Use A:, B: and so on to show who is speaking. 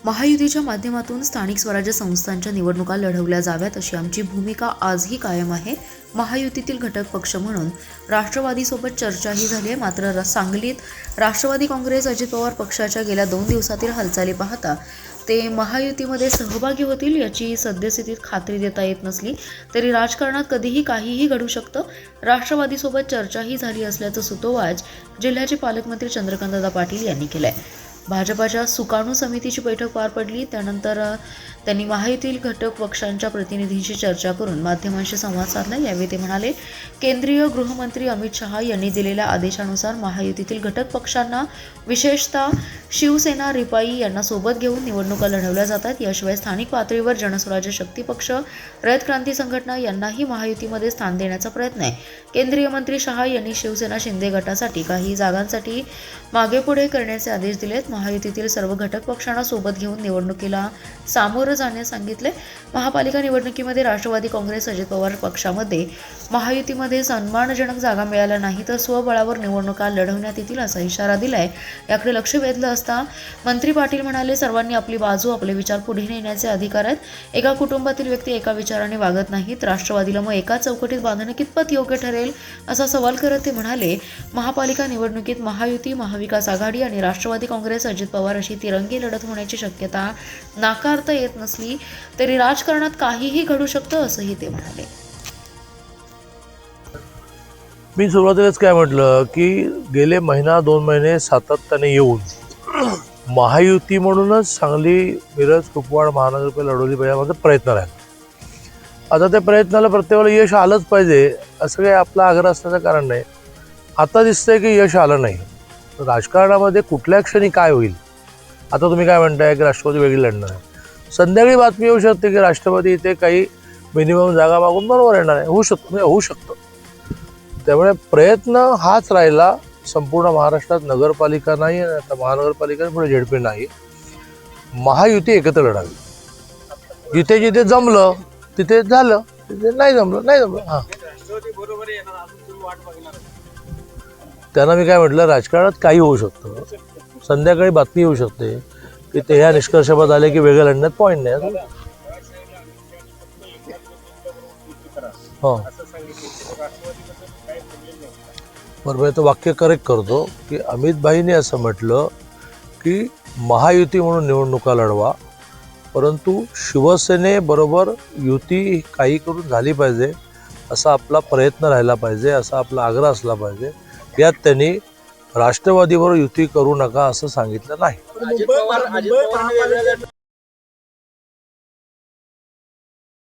A: महायुतीच्या माध्यमातून स्थानिक स्वराज्य संस्थांच्या निवडणुका लढवल्या जाव्यात अशी आमची भूमिका आजही कायम आहे। महायुतीतील घटक पक्ष म्हणून राष्ट्रवादीसोबत चर्चाही झाली आहे। मात्र सांगलीत राष्ट्रवादी काँग्रेस अजित पवार पक्षाच्या गेल्या 2 दिवसातील हालचाली पाहता ते महायुतीमध्ये सहभागी होतील याची सद्यस्थितीत खात्री देता येत नसली तरी राजकारणात कधीही काहीही घडू शकतं। राष्ट्रवादीसोबत चर्चाही झाली असल्याचं सुतोवाच जिल्ह्याचे पालकमंत्री चंद्रकांतदादा पाटील यांनी केलंय। भाजपाच्या सुकाणू समितीची बैठक पार पडली त्यानंतर त्यांनी महायुतीतील घटक पक्षांच्या प्रतिनिधींशी चर्चा करून माध्यमांशी संवाद साधला। यावेळी ते म्हणाले, केंद्रीय गृहमंत्री अमित शहा यांनी दिलेल्या आदेशानुसार महायुतीतील घटक पक्षांना विशेषतः शिवसेना रिपाई यांना सोबत घेऊन निवडणुका लढवल्या जातात। याशिवाय स्थानिक पातळीवर जनस्वराज्य शक्ती पक्ष, रयत क्रांती संघटना यांनाही महायुतीमध्ये स्थान देण्याचा प्रयत्न आहे। केंद्रीय मंत्री शहा यांनी शिवसेना शिंदे गटासाठी काही जागांसाठी मागेपुढे करण्याचे आदेश दिलेत। महायुतीतील सर्व घटक पक्षांना सोबत घेऊन निवडणुकीला सामोरं जाण्यास सांगितले। महापालिका निवडणुकीमध्ये राष्ट्रवादी काँग्रेस अजित पवार पक्षामध्ये महायुतीमध्ये सन्मानजनक जागा मिळाल्या नाही तर स्वबळावर निवडणुका लढवण्यात येतील असा इशारा दिलाय। याकडे लक्ष वेधलं असता मंत्री पाटील म्हणाले, सर्वांनी आपली बाजू, आपले विचार पुढे नेण्याचे अधिकार आहेत। एका कुटुंबातील व्यक्ती एका विचाराने वागत नाहीत। राष्ट्रवादीला मग एका चौकटीत बांधणं कितपत योग्य ठरेल असा सवाल करत ते म्हणाले, महापालिका निवडणुकीत महायुती, महाविकास आघाडी आणि राष्ट्रवादी काँग्रेस अजित पवार अशी तिरंगी लढत होण्याची शक्यता नाकारता येत नसली तरी राजकारणात काहीही घडू शकतं असंही ते म्हणाले।
B: मी सुरुवातीलाच काय म्हटलं की गेले महिना 2 महिने सातत्याने येऊन महायुती म्हणूनच सांगली, मिरज, कुपवाड महानगरपालिका लढवली पाहिजे माझा प्रयत्न राहिला। आता त्या प्रयत्नाला प्रत्येक वेळेला यश आलंच पाहिजे असं काही आपला आग्रह असण्याचं कारण नाही। आता दिसतंय की यश आलं नाही। राजकारणामध्ये कुठल्या क्षणी काय होईल, आता तुम्ही काय म्हणताय की राष्ट्रवादी वेगळी लढणार आहे, संध्याकाळी बातमी येऊ शकते की राष्ट्रवादी इथे काही मिनिमम जागा मागून बरोबर येणार आहे, होऊ शकतं। त्यामुळे प्रयत्न हाच राहिला संपूर्ण महाराष्ट्रात। नगरपालिका नाही, आता महानगरपालिका पुढे झेडपी नाही, महायुती एकत्र लढावी। जिथे जिथे जमलं तिथे झालं, तिथे नाही जमलं हां। त्यांना मी काय म्हटलं, राजकारणात काही होऊ शकतं, संध्याकाळी बातमी येऊ शकते की ते ह्या निष्कर्षावर आले की वेगळं लढण्यात पॉईंट नाही। हो बरोबर आहे, तो वाक्य करेक्ट करतो की अमित भाईंनी असं म्हटलं की महायुती म्हणून निवडणुका लढवा, परंतु शिवसेनेबरोबर युती काही करून झाली पाहिजे असा आपला प्रयत्न राहिला पाहिजे, असा आपला आग्रह असला पाहिजे। यात त्यांनी राष्ट्रवादीबरोबर युती करू नका असं सांगितलं नाही।